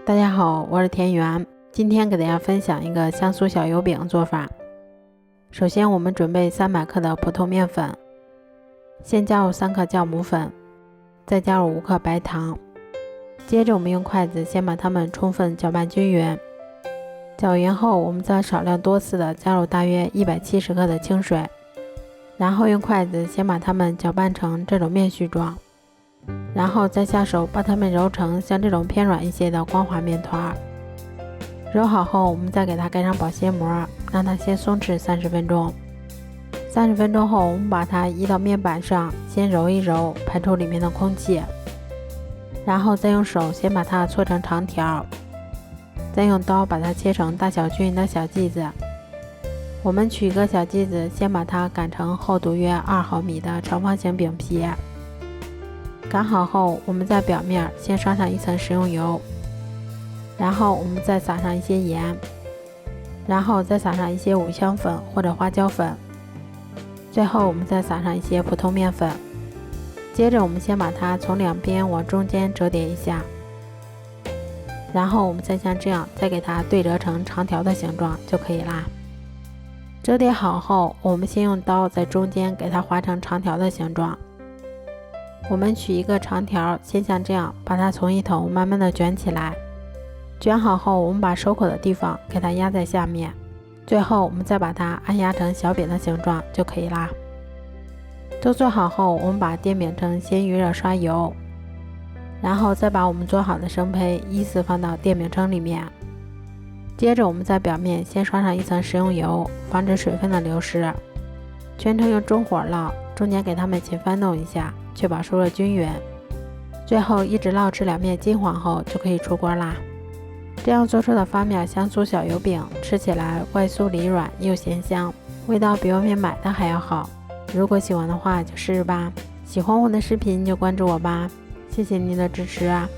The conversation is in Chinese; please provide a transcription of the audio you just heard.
大家好，我是田园，今天给大家分享一个香酥小油饼做法。首先我们准备300克的普通面粉，先加入3克酵母粉，再加入5克白糖，接着我们用筷子先把它们充分搅拌均匀。搅匀后，我们再少量多次的加入大约170克的清水，然后用筷子先把它们搅拌成这种面絮状，然后再下手把它们揉成像这种偏软一些的光滑面团。揉好后，我们再给它盖上保鲜膜，让它先松弛30分钟。30分钟后，我们把它移到面板上，先揉一揉，排出里面的空气，然后再用手先把它搓成长条，再用刀把它切成大小均匀的小剂子。我们取一个小剂子，先把它擀成厚度约2毫米的长方形饼皮。擀好后，我们在表面先刷上一层食用油，然后我们再撒上一些盐，然后再撒上一些五香粉或者花椒粉，最后我们再撒上一些普通面粉。接着我们先把它从两边往中间折叠一下，然后我们再像这样再给它对折成长条的形状就可以啦。折叠好后，我们先用刀在中间给它划成长条的形状。我们取一个长条，先像这样把它从一头慢慢的卷起来。卷好后，我们把收口的地方给它压在下面，最后我们再把它按压成小饼的形状就可以啦。都做好后，我们把电饼铛先预热刷油，然后再把我们做好的生胚依次放到电饼铛里面。接着我们在表面先刷上一层食用油，防止水分的流失。全程用中火烙，中间给它们勤翻弄一下，确保熟热均匀。最后一直烙至两面金黄后就可以出锅啦。这样做出的发面香酥小油饼，吃起来外酥里软又咸香，味道比外面买的还要好。如果喜欢的话就试试吧。喜欢我的视频就关注我吧，谢谢您的支持啊。